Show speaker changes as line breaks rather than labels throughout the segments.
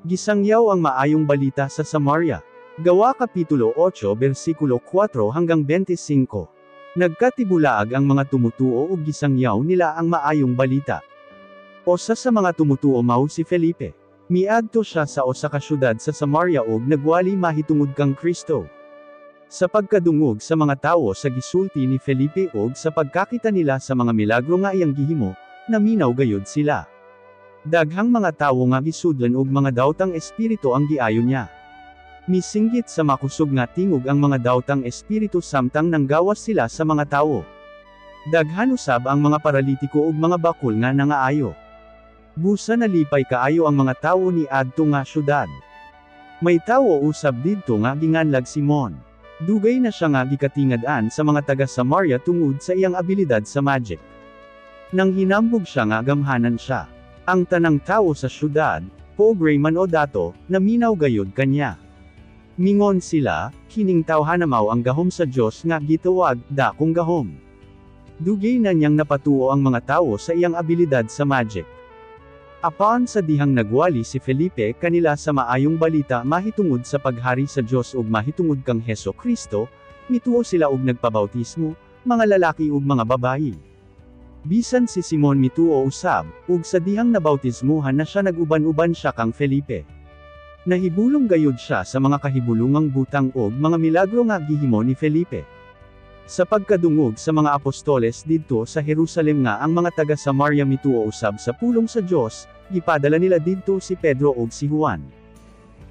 Gisangyaw ang maayong balita sa Samaria. Gawa Kapitulo 8 versikulo 4 hanggang 25. Nagkatibulaag ang mga tumutuo ug gisangyaw nila ang maayong balita. Usa sa mga tumutuo mao si Felipe. Miadto siya sa usa ka syudad sa Samaria ug nagwali mahitungod kang Kristo. Sa pagkadungog sa mga tawo sa gisulti ni Felipe ug sa pagkakita nila sa mga milagro nga iyang gihimo, naminaw gayud sila. Daghang mga tawo nga gisudlan og mga dawtang espiritu ang giayon niya. Misinggit sa makusog nga tingog ang mga dawtang espiritu samtang nanggawas sila sa mga tawo. Daghan usab ang mga paralitiko ug mga bakol nga nangaayo. Busa nalipay kaayo ang mga tawo ni adto nga syudad. May tawo usab didto nga ginganlag Simon. Dugay na siya nga gikatingad-an sa mga taga Samaria tungod sa iyang abilidad sa magic. Nang hinambog siya nga gamhanan siya. Ang tanang tawo sa syudad, pobre man o dato, naminaw gayud kanya. Mingon sila, kining tawhanamaw ang gahom sa Dios nga gitawag, dakong gahom. Dugay na niyang napatuo ang mga tawo sa iyang abilidad sa magic. Apan sa dihang nagwali si Felipe kanila sa maayong balita mahitungod sa paghari sa Dios ug mahitungod kang Heso Kristo, mituo sila ug nagpabautismo, mga lalaki ug mga babayi. Bisan si Simon mituo usab, ug sa dihang nabautismuhan na siya naguban-uban siya kang Felipe. Nahibulong gayud siya sa mga kahibulungang butang ug mga milagro nga gihimo ni Felipe. Sa pagkadungog sa mga apostoles didto sa Jerusalem nga ang mga taga Samaria mituo usab sa pulong sa Dios, gipadala nila didto si Pedro ug si Juan.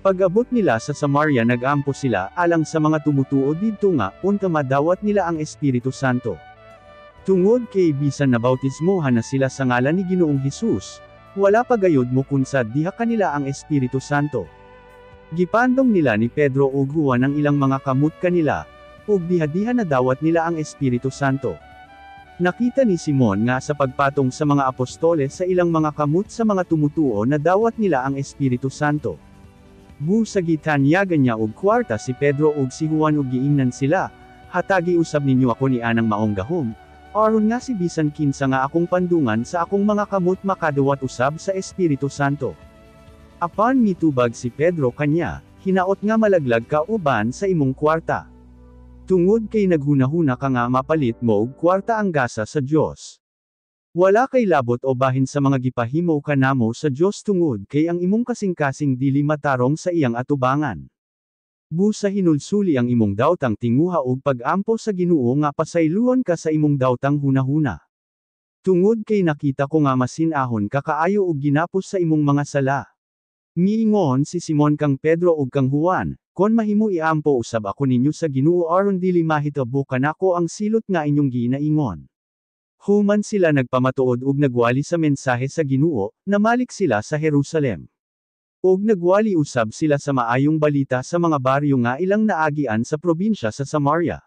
Pag-abot nila sa Samaria nag-ampo sila alang sa mga tumutuo didto nga unta madawat nila ang Espiritu Santo. Tungod kay bisan nabautismuhan na sila sa ngalan ni Ginoong Hesus, wala pa gayud mo kunsa diha kanila ang Espiritu Santo. Gipandong nila ni Pedro ug Juan ang ilang mga kamot kanila, ug diha-diha na dawat nila ang Espiritu Santo. Nakita ni Simon nga sa pagpatong sa mga apostoles sa ilang mga kamot sa mga tumutuo na dawat nila ang Espiritu Santo. Busa gitanyagan niya og kwarta si Pedro ug si Juan ug giingnan sila, hatagi usab ninyo ako ni anang maong gahom. Aron nga si bisan kinsa nga akong pandungan sa akong mga kamot makadawat usab sa Espiritu Santo. Apan mitubag si Pedro kanya, hinaot nga malaglag ka uban sa imong kwarta. Tungod kay naghunahuna ka nga mapalit mo og kwarta ang gasa sa Dios. Wala kay labot o bahin sa mga gipahimo kanamo sa Dios tungod kay ang imong kasing-kasing dili matarong sa iyang atubangan. Busa hinulsuli ang imong dawtang tinguha ug pag-ampo sa Ginoo nga pasayloon ka sa imong dawtang hunahuna. Tungod kay nakita ko nga masin-ahon ka kaayo ug ginapos sa imong mga sala. Miingon si Simon kang Pedro ug kang Juan, kon mahimo iampo usab ako ninyo sa Ginoo aron dili mahitabo kanako ang silot nga inyong ginaingon. Human sila nagpamatuod ug nagwali sa mensahe sa Ginoo, namalik sila sa Jerusalem. Ug nagwali usab sila sa maayong balita sa mga baryo nga ilang naagian sa probinsya sa Samaria.